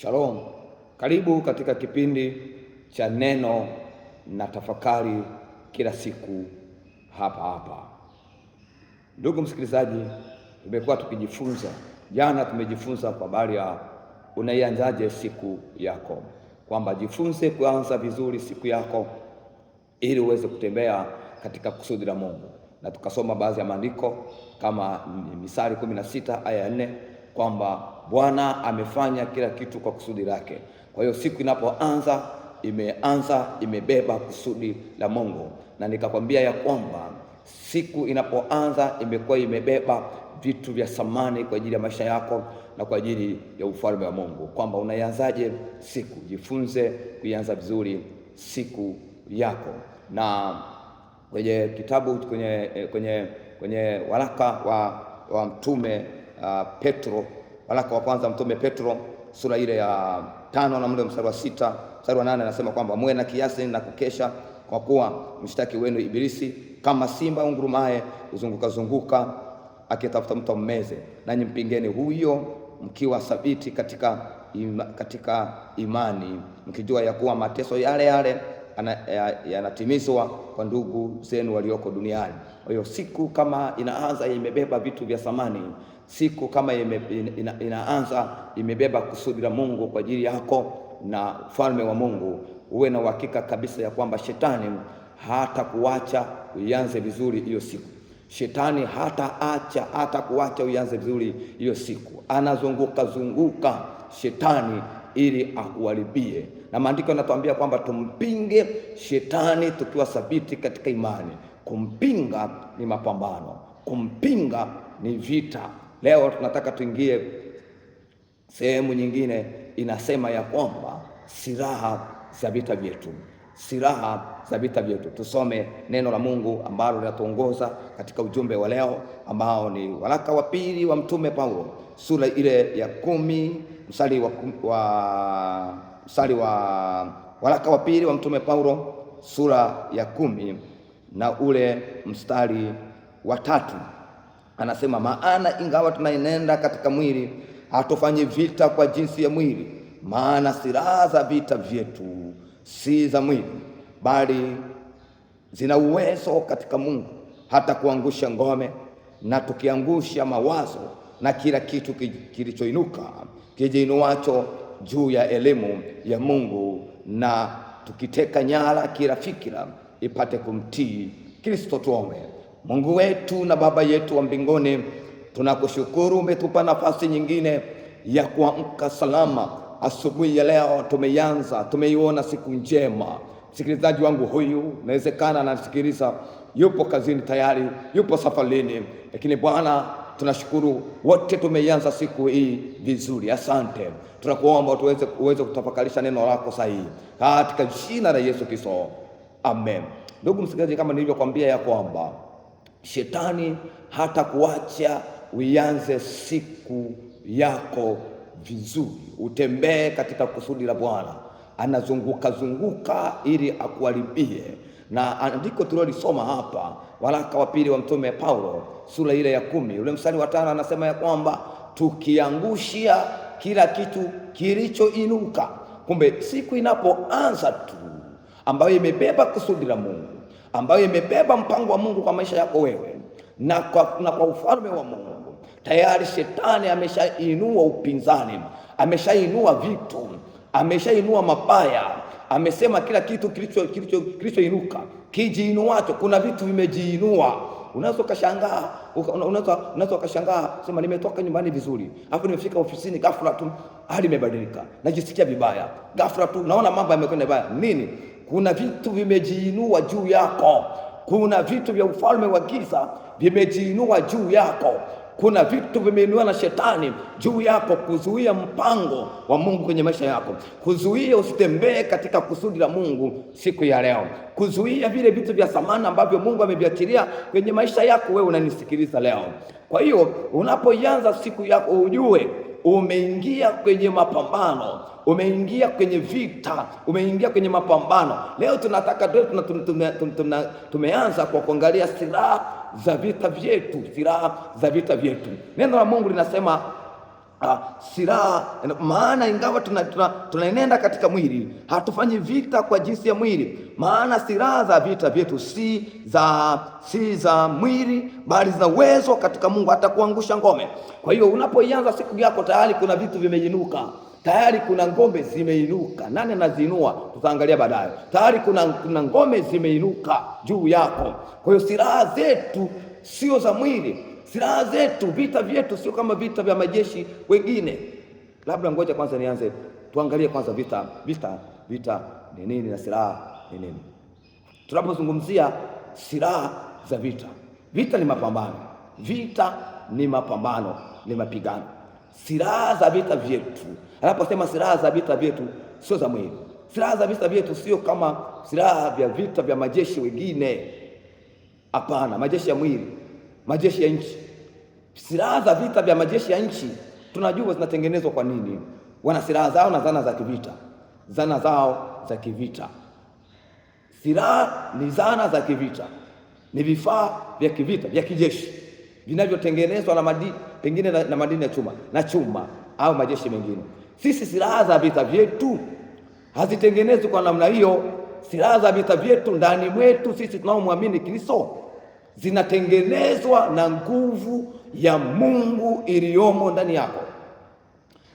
Shalom, karibu katika kipindi cha neno na tafakari kila siku hapa. Ndugu msikilizaji, tumekuwa tukijifunza. Jana tumejifunza kwa habari ya unaianzaje siku yako, kwamba jifunze kuanza vizuri siku yako ili uweze kutembea katika kusudi la Mungu, na tukasoma baadhi ya maandiko kama Misali 16 aya 4 kwamba Bwana amefanya kila kitu kwa kusudi lake. Kwa hiyo siku inapoanza imebeba kusudi la Mungu, na nikakwambia ya kwamba siku inapoanza imekuwa imebeba vitu vya thamani kwa ajili ya maisha yako na kwa ajili ya ufalme wa Mungu. Kwamba unaianzaje siku? Jifunze kuianza vizuri siku yako. Na kwenye kitabu kwenye waraka wa mtume Petro, waraka wa kwanza mtume Petro sura ile ya 5 na mstari wa 6, mstari wa 8 anasema kwamba muwe na kiasi na kukesha, kwa kuwa mshtaki wenu Ibilisi kama simba ungurumaye zunguka akitafuta mtu ammeze, nanyi mpingeni huyo mkiwa thabiti katika imani, mkijua ya kuwa mateso yale yanatimizwa kwa ndugu zenu walioko duniani. Kwa hiyo siku kama inaanza imebeba vitu vya thamani, siku kama inaanza imebeba kusudi la Mungu kwa ajili yako na ufalme wa Mungu, uwe na uhakika kabisa ya kwamba shetani hata kuacha uianze vizuri hiyo siku. Shetani hata kuacha uianze vizuri hiyo siku. Anazunguka shetani ili akuharibie, na maandiko yanatuambia kwamba tumpinge shetani tukiwa thabiti katika imani. Kumpinga ni mapambano, kumpinga ni vita. Leo tunataka tuingie sehemu nyingine, inasema ya kwamba silaha za vita vyetu. Tusome neno la Mungu ambalo linatuongoza katika ujumbe wa leo, ambao ni waraka wa pili wa mtume Paulo sura ile ya 10 waraka wa pili wa mtume Paulo sura ya 10 na ule mstari wa 3. Anasema, maana ingawa tunaenenda katika mwili, hatufanyi vita kwa jinsi ya mwili, maana silaha za vita vyetu si za mwili, bali zina uwezo katika Mungu hata kuangusha ngome, na tukiangusha mawazo na kila kitu kilichoinuka kijiinuacho juu ya elimu ya Mungu, na tukiteka nyara kila fikira ipate kumtii Kristo. Tuombe. Mungu wetu na Baba yetu wa mbinguni, tunakushukuru umetupa nafasi nyingine ya kuamka salama. Asubuhi ya leo tumeiona siku njema. Msikilizaji wangu huyu inawezekana anasikiliza yupo kazini tayari, yupo safarini, lakini Bwana tunashukuru wote tumeianza siku hii vizuri. Asante. Tunakuomba uweze kutafakarisha neno lako sahihi katika jina la Yesu Kristo. Amen. Ndugu msikilizaji, kama nilivyokuambia ya kwamba shetani hata kuacha uianze siku yako vizuri, utembee katika kusudi la Bwana, anazunguka ili akuharibie. Na andiko tulilolisoma hapa, waraka wa pili wa mtume Paulo sura ile ya 10 ule mstari wa 5, anasema ya kwamba tukiangushia kila kitu kilichoinuka. Kumbe siku inapoanza tu, ambayo imebeba kusudi la Mungu, ambayo imebeba mpango wa Mungu kwa maisha yako wewe na kwa ufalme wa Mungu, tayari shetani ameshainua upinzani, ameshainua vitu, ameshainua mabaya. Amesema kila kitu kilichoinuka kijiinuacho. Kuna vitu vimejiinua. Unaweza ukashangaa sema, nimetoka nyumbani vizuri, hapo nimefika ofisini, ghafla tu hali imebadilika, najisikia vibaya, ghafla tu naona mambo yamekwenda vibaya. Nini? Kuna vitu vimejiinua juu yako. Kuna vitu vya ufalme wa giza vimejiinua juu yako. Kuna vitu vimeinuliwa na shetani juu yako kuzuia mpango wa Mungu kwenye maisha yako, kuzuia usitembee katika kusudi la Mungu siku ya leo, kuzuia vile vitu vya thamani ambavyo Mungu ameviachilia kwenye maisha yako. Wewe unanisikiliza leo. Kwa hiyo unapoianza siku yako ujue umeingia kwenye mapambano, umeingia kwenye vita, umeingia kwenye mapambano. Leo tunataka tumeanza kwa kuangalia silaha za vita vyetu. Neno la Mungu linasema silaha. Maana ingawa tunaenenda katika mwili, hatufanyi vita kwa jinsi ya mwili, maana silaha za vita vyetu si za mwili, bali zina uwezo katika Mungu hata kuangusha ngome. Kwa hiyo unapoianza siku yako, tayari kuna vitu vimeinuka, tayari kuna ngome zimeinuka. Nani anaziinua? Tutaangalia baadaye. Tayari kuna ngome zimeinuka juu yako. Kwa hiyo silaha zetu sio za mwili. Silaha zetu, vita vyetu sio kama vita vya majeshi wengine. Labda ngoja kwanza nianze, tuangalie kwanza vita ni nini na silaha ni nini. Tunapozungumzia silaha za vita, vita ni mapambano, ni mapigano. Silaha za vita vyetu, anaposema silaha za vita vyetu sio za mwili. Silaha za vita vyetu sio kama silaha vya vita vya majeshi wengine. Hapana, majeshi ya mwili, majeshi ya nchi. Silaha za vita vya majeshi ya nchi tunajua zinatengenezwa kwa nini. Wana silaha zao na zana za kivita. Silaha ni zana za kivita, ni vifaa vya kivita vya kijeshi vinavyotengenezwa na pengine na madini ya chuma au majeshi mengine. Sisi silaha za vita vyetu hazitengenezwi kwa namna hiyo. Silaha za vita vyetu ndani mwetu sisi tunaomwamini Kristo zinatengenezwa na nguvu ya Mungu iliyomo ndani yako.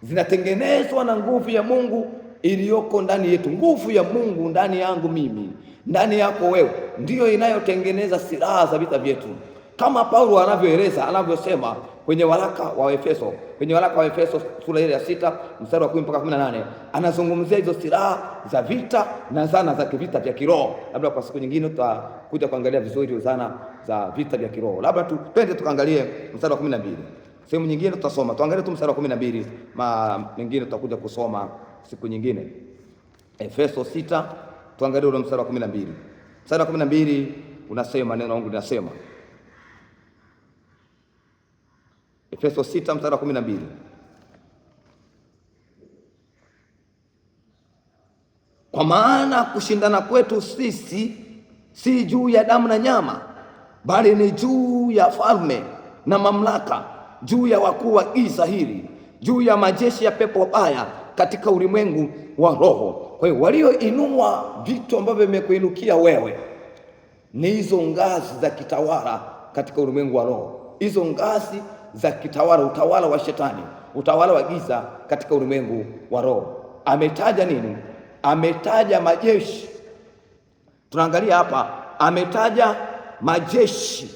Zinatengenezwa na nguvu ya Mungu iliyoko ndani yetu. Nguvu ya Mungu ndani yangu mimi, ndani yako wewe, ndiyo inayotengeneza silaha za vita vyetu, kama Paulo anavyosema kwenye waraka wa Efeso, sura ile ya 6 mstari wa 10 mpaka 18, anazungumzia hizo silaha za vita na zana za kivita vya kiroho. Labda kwa siku nyingine tutakuja kuangalia vizuri zana za vita vya kiroho. Labda twende tukaangalie mstari wa 12. Sehemu nyingine tutasoma, tuangalie tu mstari wa 12, mengine tutakuja kusoma siku nyingine. Efeso 6, tuangalie ule mstari wa 12. Mstari wa 12 unasema, neno la Mungu linasema, Efeso 6 mstari wa 12, kwa maana kushindana kwetu sisi si juu ya damu na nyama, bali ni juu ya falme na mamlaka, juu ya wakuu wa giza hili, juu ya majeshi ya pepo wabaya katika ulimwengu wa roho. Kwa hiyo walioinua vitu ambavyo vimekuinukia wewe ni hizo ngazi za kitawala katika ulimwengu wa roho, hizo ngazi za kitawala, utawala wa shetani, utawala wa giza katika ulimwengu wa roho. Ametaja nini? Ametaja majeshi. Tunaangalia hapa, ametaja majeshi,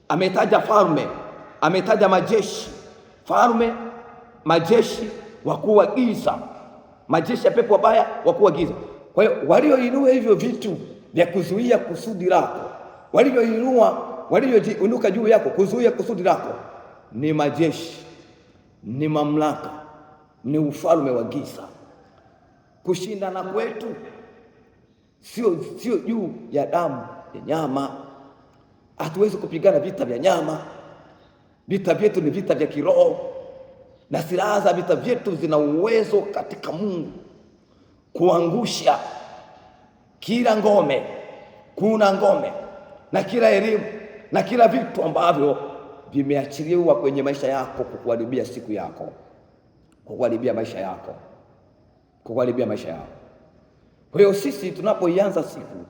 ametaja falme, ametaja majeshi, falme, majeshi, wakuu wa giza, majeshi ya pepo wabaya, wakuu wa giza. Kwa hiyo walioinua hivyo vitu vya kuzuia kusudi lako, walioinuka juu yako kuzuia kusudi lako, ni majeshi, ni mamlaka, ni ufalme wa giza. Kushindana kwetu sio juu ya damu ya nyama. Hatuwezi kupigana vita vya nyama. Vita vyetu ni vita vya kiroho, na silaha za vita vyetu zina uwezo katika Mungu kuangusha kila ngome, kuna ngome na kila elimu na kila vitu ambavyo vimeachiliwa kwenye maisha yako kukuharibia siku yako, kukuharibia maisha yako. Kwa hiyo sisi tunapoianza siku,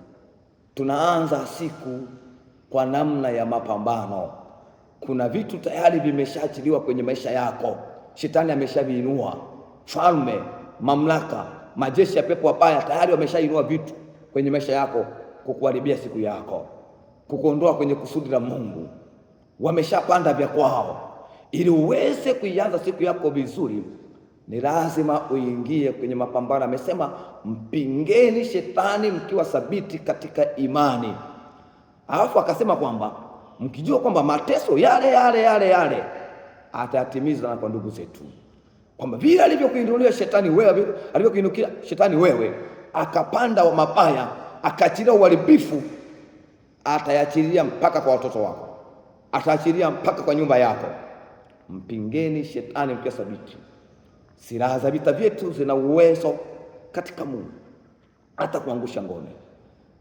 tunaanza siku kwa namna ya mapambano. Kuna vitu tayari vimeshaachiliwa kwenye maisha yako, shetani ameshaviinua. Falme, mamlaka, majeshi ya pepo wabaya tayari wameshainua vitu kwenye maisha yako kukuharibia siku yako, kukuondoa kwenye kusudi la Mungu. Wameshapanda vya kwao. Ili uweze kuianza siku yako vizuri, ni lazima uingie kwenye mapambano. Amesema mpingeni shetani mkiwa thabiti katika imani. Alafu akasema kwamba mkijua kwamba mateso yale atayatimiza na kwa ndugu zetu, kwamba vile alivyokuinulia shetani wewe, akapanda wa mabaya, akaachilia uharibifu, atayachilia mpaka kwa watoto wako, ataachilia mpaka kwa nyumba yako. Mpingeni shetani mkiwa thabiti. Silaha za vita vyetu zina uwezo katika Mungu hata kuangusha ngome.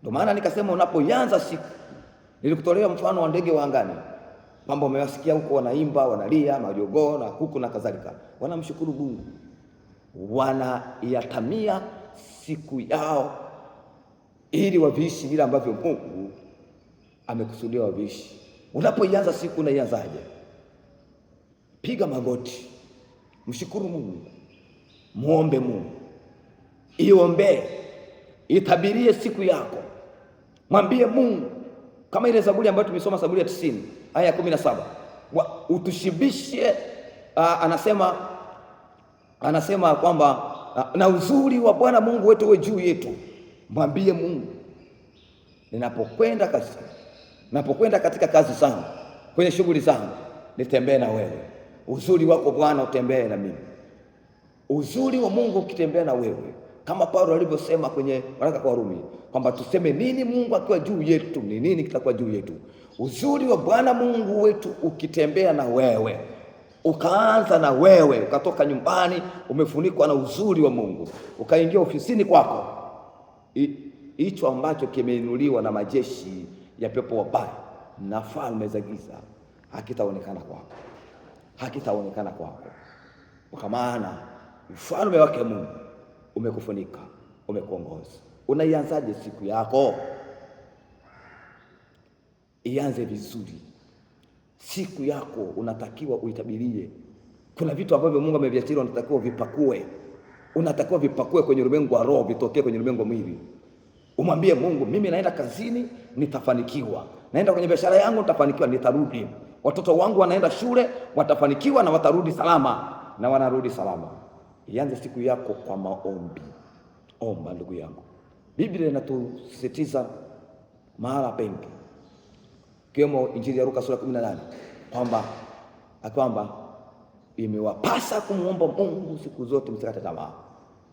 Ndio maana nikasema unapoianza siku, nilikutolea mfano wa ndege wa angani. kwamba umewasikia huko wanaimba, wanalia, majogoo na kuku na kadhalika, wanamshukuru Mungu, wanayatamia siku yao ili waviishi vile ambavyo Mungu amekusudia waviishi. Unapoianza siku unaianzaje? Piga magoti, mshukuru Mungu, muombe Mungu, iombee, itabirie siku yako, mwambie Mungu kama ile Zaburi ambayo tumesoma, Zaburi ya 90 aya ya 17, utushibishe. Anasema kwamba na uzuri wa Bwana Mungu wetu uwe juu yetu. Mwambie Mungu, ninapokwenda katika kazi zangu, kwenye shughuli zangu, nitembee na wewe. Uzuri wako Bwana utembee na mimi. Uzuri wa Mungu ukitembea na wewe, kama Paulo alivyosema kwenye waraka kwa Warumi kwamba tuseme nini Mungu akiwa juu yetu, ni nini kitakuwa juu yetu? Uzuri wa Bwana Mungu wetu ukitembea na wewe, ukaanza na wewe, ukatoka nyumbani umefunikwa na uzuri wa Mungu, ukaingia ofisini kwako, hicho ambacho kimeinuliwa na majeshi ya pepo wabaya na falme za giza hakitaonekana kwako, kwa maana ufalme wake Mungu umekufunika, umekuongoza. Unaianzaje siku yako? Ianze vizuri. Siku yako unatakiwa uitabilie. Kuna vitu ambavyo Mungu ameviachilia, unatakiwa vipakue kwenye ulimwengu wa roho, vitokee kwenye ulimwengu wa mwili. Umwambie Mungu, mimi naenda kazini, nitafanikiwa. Naenda kwenye biashara yangu, nitafanikiwa, nitarudi. Watoto wangu wanaenda shule, watafanikiwa na watarudi salama, na wanarudi salama. Ianze siku yako kwa maombi. Omba ndugu yangu. Biblia inatusisitiza mahala pengi, kiwemo Injili ya Luka sura 18 kwamba imewapasa kumuomba Mungu siku zote, msikate tamaa.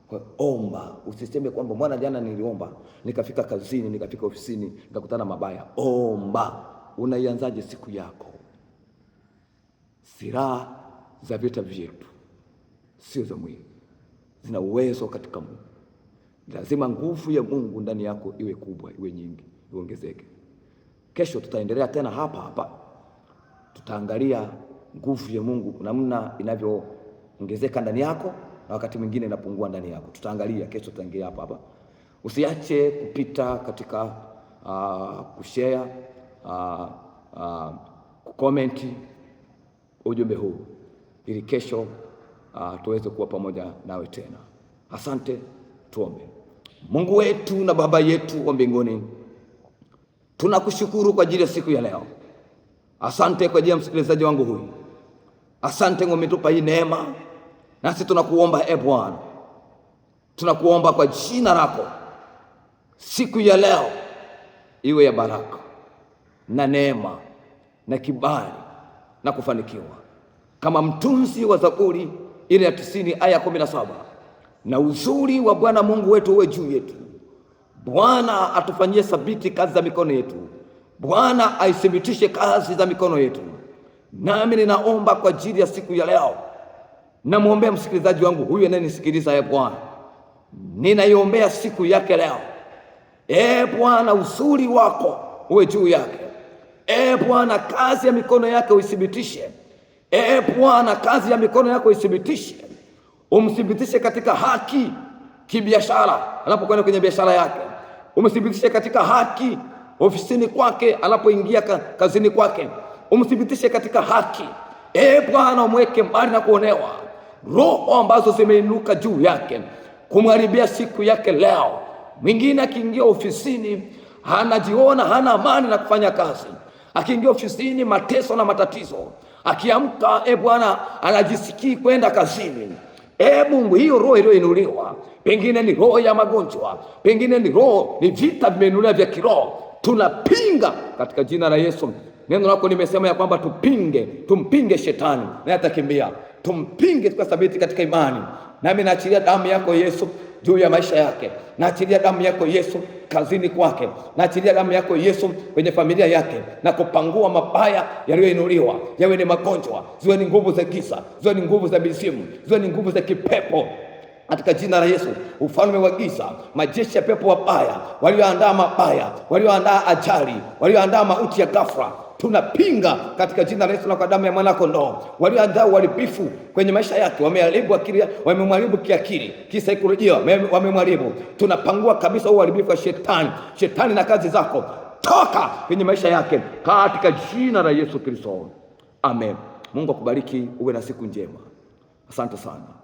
Kwa omba, usiseme kwamba mwana jana niliomba, nikafika kazini, nikafika ofisini, nikakutana mabaya. Omba. Unaianzaje siku yako? Silaha za vita vyetu sio za mwili, zina uwezo katika Mungu. Lazima nguvu ya Mungu ndani yako iwe kubwa, iwe nyingi, iongezeke. Kesho tutaendelea tena hapa, tutaangalia nguvu ya Mungu namna inavyoongezeka ndani yako na wakati mwingine inapungua ndani yako. Tutaangalia kesho, tutaingia hapa. Usiache kupita katika kushare, kucomment ujumbe huu ili kesho tuweze kuwa pamoja nawe tena. Asante. Tuombe. Mungu wetu na Baba yetu wa mbinguni, tunakushukuru kwa ajili ya siku ya leo. Asante kwa ajili ya msikilizaji wangu huyu. Asante kwa umetupa hii neema, nasi tunakuomba Bwana, tunakuomba kwa jina lako, siku ya leo iwe ya baraka na neema na kibali na kufanikiwa, kama mtunzi wa Zaburi ile ya 90 aya 17, na uzuri wa Bwana Mungu wetu uwe juu yetu. Bwana atufanyie thabiti kazi za mikono yetu. Bwana aithibitishe kazi za mikono yetu. Nami ninaomba kwa ajili ya siku ya leo, namwombea msikilizaji wangu huyu anayenisikiliza. Bwana, ninaiombea siku yake leo. Bwana, uzuri wako uwe juu yake. Bwana, kazi ya mikono yake uithibitishe. Bwana, kazi ya mikono yako uithibitishe. Umthibitishe katika haki kibiashara, anapokwenda kwenye biashara yake. Umthibitishe katika haki ofisini kwake, anapoingia kazini kwake. Umthibitishe katika haki. Bwana, umweke mbali na kuonewa roho ambazo zimeinuka juu yake kumharibia siku yake leo. Mwingine akiingia ofisini anajiona hana amani na kufanya kazi. Akiingia ofisini mateso na matatizo. Akiamka Bwana anajisikii kwenda kazini. Mungu, hiyo roho iliyoinuliwa, pengine ni roho ya magonjwa, pengine ni vita vimeinuliwa vya kiroho, tunapinga katika jina la Yesu. Neno lako nimesema ya kwamba tumpinge shetani na atakimbia. Tumpinge kwa thabiti katika imani. Nami naachilia damu yako Yesu juu ya maisha yake. Naachilia damu yako Yesu kazini kwake. Naachilia damu yako Yesu kwenye familia yake, na kupangua mabaya yaliyoinuliwa, yawe ni magonjwa, ziwe ni nguvu za giza, ziwe ni nguvu za mizimu, ziwe ni nguvu za kipepo, katika jina la Yesu. Ufalme wa giza, majeshi ya pepo wabaya walioandaa mabaya, walioandaa ajali, walioandaa mauti ya ghafla, tunapinga katika jina la Yesu na kwa damu ya mwana kondoo. Walioandaa uharibifu kwenye maisha yake, wameharibu akili, wamemharibu kiakili, kisaikolojia, wamemharibu. Tunapangua kabisa uharibifu wa shetani. Shetani na kazi zako, toka kwenye maisha yake katika jina la Yesu Kristo. Amen. Mungu akubariki, uwe na siku njema. Asante sana.